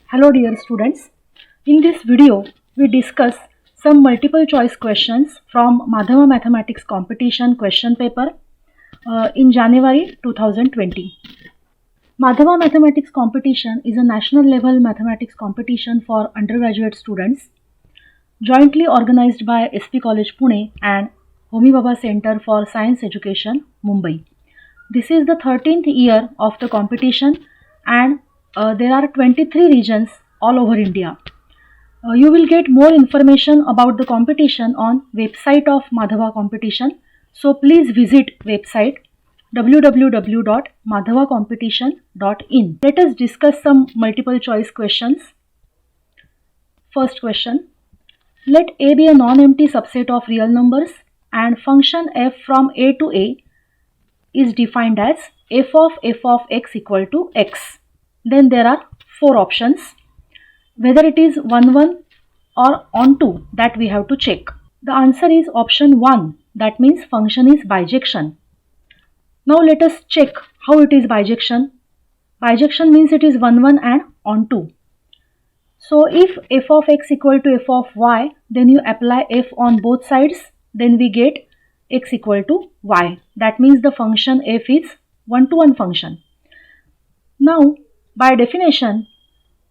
Hello dear students. In this video, we discuss some multiple choice questions from Madhava Mathematics Competition question paper in January 2020. Madhava Mathematics Competition is a national level mathematics competition for undergraduate students jointly organized by SP College Pune and Homi Bhabha Center for Science Education, Mumbai. This is the 13th year of the competition and there are 23 regions all over India. You will get more information about the competition on website of Madhava competition. So please visit website www.madhavacompetition.in. Let us discuss some multiple choice questions. First question. Let A be a non-empty subset of real numbers and function f from a to a is defined as f of x equal to x. Then there are four options. Whether it is 1, 1 or on 2, that we have to check. The answer is option 1, that means function is bijection. Now let us check how it is bijection. Bijection means it is 1, 1 and on 2. So if f of x equal to f of y, then you apply f on both sides, then we get x equal to y. That means the function f is 1-to-1 function. Now by definition,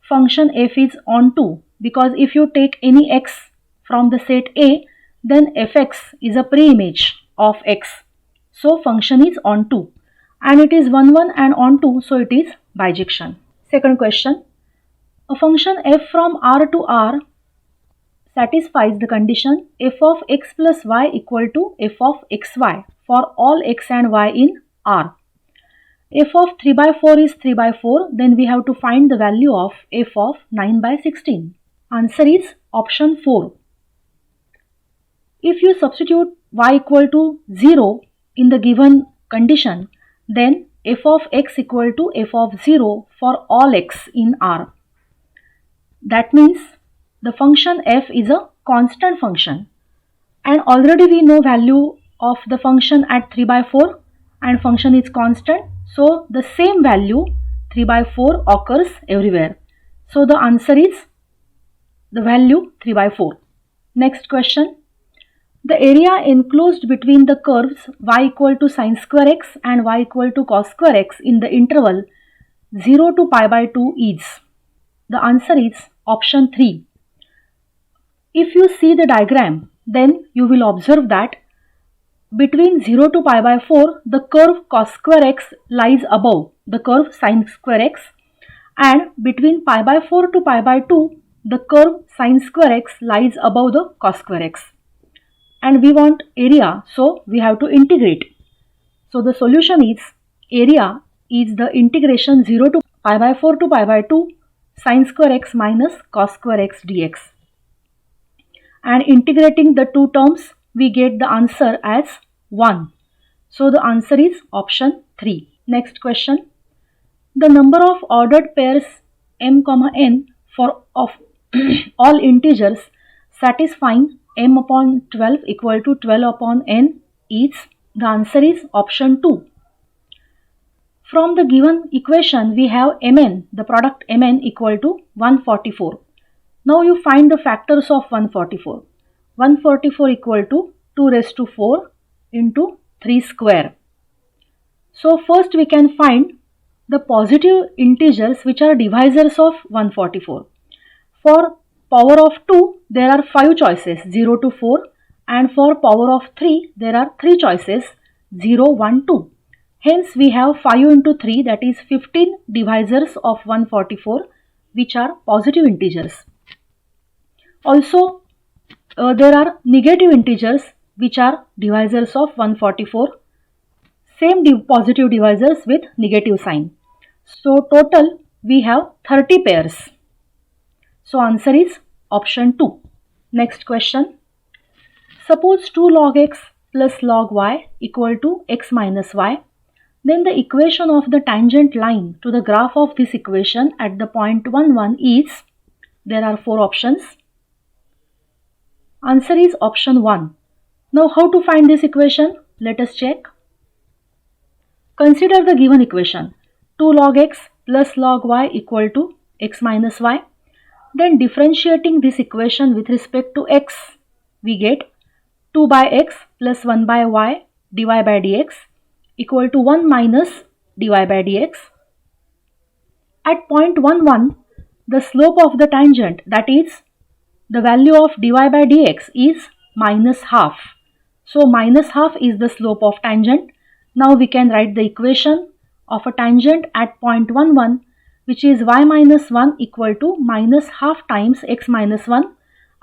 function f is onto, because if you take any x from the set A, then fx is a pre-image of x. So function is onto and it is 1, 1 and onto, so it is bijection. Second question. A function f from R to R satisfies the condition f of x plus y equal to f of xy for all x and y in R. F of 3 by 4 is 3 by 4, then we have to find the value of f of 9 by 16. Answer is option 4. If you substitute y equal to 0 in the given condition, then f of x equal to f of 0 for all x in R. That means the function f is a constant function, and already we know value of the function at 3 by 4 and function is constant. So the same value 3 by 4 occurs everywhere. So the answer is the value 3 by 4. Next question. The area enclosed between the curves y equal to sin square x and y equal to cos square x in the interval 0 to pi by 2 is. The answer is option 3. If you see the diagram, then you will observe that between 0 to pi by 4, the curve cos square x lies above the curve sin square x, and between pi by 4 to pi by 2, the curve sin square x lies above the cos square x. And we want area, so we have to integrate. So the solution is area is the integration 0 to pi by 4 to pi by 2 sin square x minus cos square x dx. And integrating the two terms, we get the answer as 1. So the answer is option 3. Next question. The number of ordered pairs m, n for of all integers satisfying m upon 12 equal to 12 upon n is. The answer is option 2. From the given equation, we have mn, the product mn equal to 144. Now you find the factors of 144. 144 equal to 2 raised to 4 into 3 square. So first we can find the positive integers which are divisors of 144. For power of 2, there are 5 choices, 0 to 4, and for power of 3, there are 3 choices, 0, 1, 2. Hence we have 5 into 3, that is 15 divisors of 144 which are positive integers. Also there are negative integers which are divisors of 144, same positive divisors with negative sign. So total we have 30 pairs. So answer is option 2. Next question. Suppose 2 log x plus log y equal to x minus y. Then the equation of the tangent line to the graph of this equation at the point 1, 1 is. There are 4 options. Answer is option 1. Now how to find this equation? Let us check. Consider the given equation. 2 log x plus log y equal to x minus y. Then differentiating this equation with respect to x, we get 2 by x plus 1 by y dy by dx equal to 1 minus dy by dx. At point 1, 1, the slope of the tangent, that is the value of dy by dx, is minus half. So minus half is the slope of tangent. Now we can write the equation of a tangent at point 1, 1, which is y minus 1 equal to minus half times x minus 1,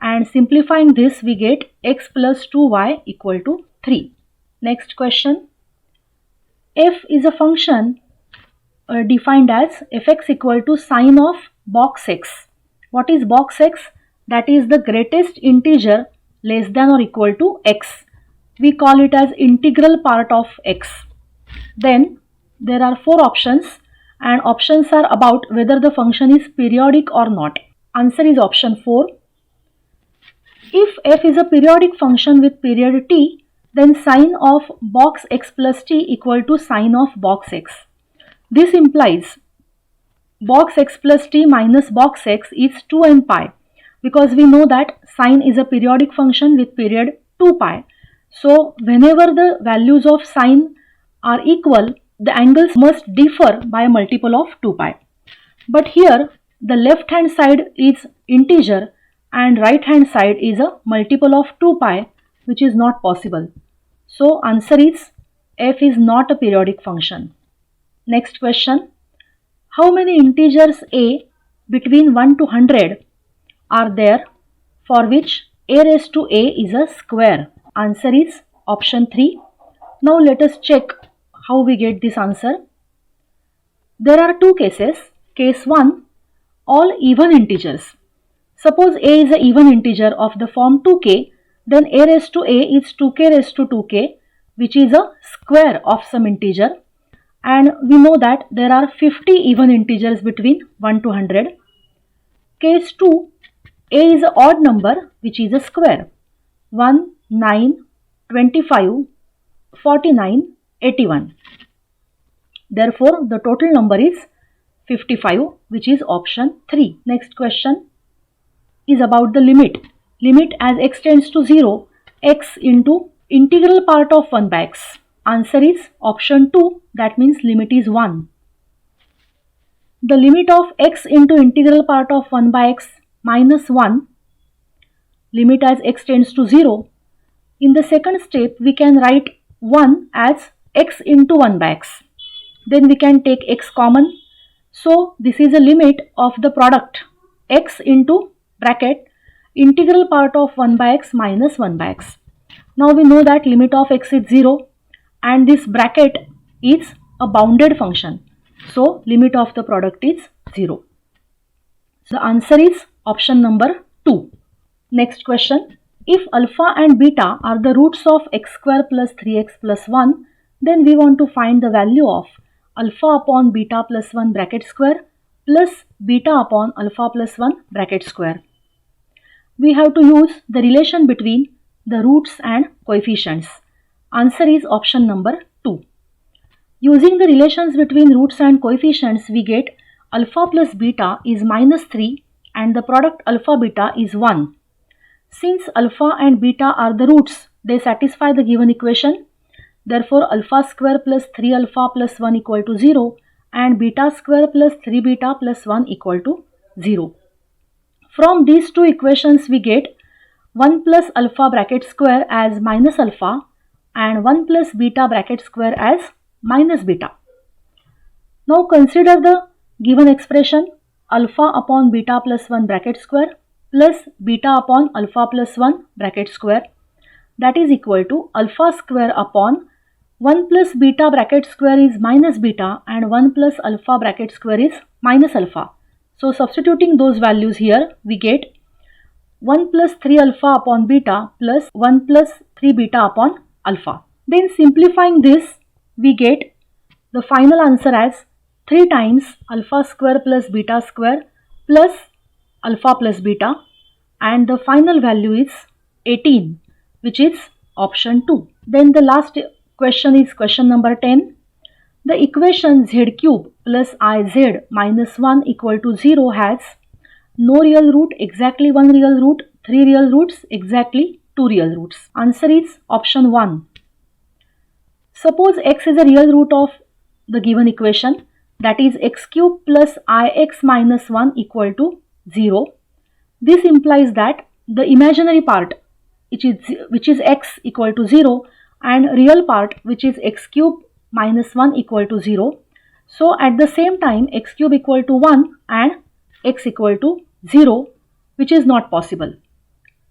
and simplifying this we get x plus 2y equal to 3. Next question. F is a function defined as fx equal to sine of box x. What is box x? That is the greatest integer less than or equal to x. We call it as integral part of x. Then there are 4 options, and options are about whether the function is periodic or not. Answer is option 4. If f is a periodic function with period t, then sine of box x plus t equal to sine of box x. This implies box x plus t minus box x is 2 and pi, because we know that sine is a periodic function with period 2 pi. So whenever the values of sine are equal, the angles must differ by a multiple of 2 pi. But here the left hand side is integer and right hand side is a multiple of 2 pi, which is not possible. So answer is f is not a periodic function. Next question. How many integers a between 1 to 100 are there for which a raised to a is a square? Answer is option 3. Now let us check how we get this answer. There are 2 cases. Case 1, all even integers. Suppose a is an even integer of the form 2k, then a raised to a is 2k raised to 2k, which is a square of some integer. And we know that there are 50 even integers between 1 to 100. Case 2, a is an odd number which is a square. 1, 9, 25, 49, 81. Therefore, the total number is 55, which is option 3. Next question is about the limit. Limit as x tends to 0, x into integral part of 1 by x. Answer is option 2, that means limit is 1. The limit of x into integral part of 1 by x minus 1, limit as x tends to 0. In the second step, we can write 1 as x into 1 by x. Then we can take x common. So this is a limit of the product x into bracket integral part of 1 by x minus 1 by x. Now we know that limit of x is 0 and this bracket is a bounded function. So limit of the product is 0. So the answer is option number 2. Next question. If alpha and beta are the roots of x square plus 3x plus 1, then we want to find the value of alpha upon beta plus 1 bracket square plus beta upon alpha plus 1 bracket square. We have to use the relation between the roots and coefficients. Answer is option number 2. Using the relations between roots and coefficients, we get alpha plus beta is minus 3 and the product alpha beta is 1. Since alpha and beta are the roots, they satisfy the given equation. Therefore, alpha square plus 3 alpha plus 1 equal to 0 and beta square plus 3 beta plus 1 equal to 0. From these two equations, we get 1 plus alpha bracket square as minus alpha and 1 plus beta bracket square as minus beta. Now consider the given expression alpha upon beta plus 1 bracket square plus beta upon alpha plus 1 bracket square, that is equal to alpha square upon 1 plus beta bracket square is minus beta and 1 plus alpha bracket square is minus alpha. So substituting those values here, we get 1 plus 3 alpha upon beta plus 1 plus 3 beta upon alpha. Then simplifying this, we get the final answer as 3 times alpha square plus beta square plus alpha plus beta, and the final value is 18, which is option 2. Then the last question is question number 10. The equation z cube plus iz minus 1 equal to 0 has no real root, exactly 1 real root, 3 real roots, exactly 2 real roots. Answer is option 1. Suppose x is a real root of the given equation, that is x cube plus ix minus 1 equal to 0. This implies that the imaginary part, which is x equal to 0, and real part, which is x cube minus 1 equal to 0. So at the same time, x cube equal to 1 and x equal to 0, which is not possible.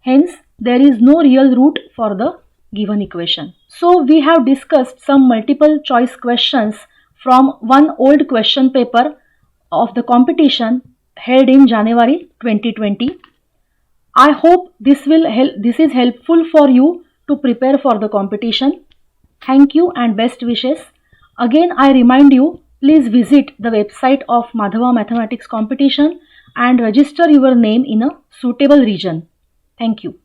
Hence, there is no real root for the given equation. So we have discussed some multiple choice questions from one old question paper of the competition held in January 2020. I hope this is helpful for you to prepare for the competition. Thank you and best wishes. Again, I remind you, please visit the website of Madhava Mathematics Competition and register your name in a suitable region. Thank you.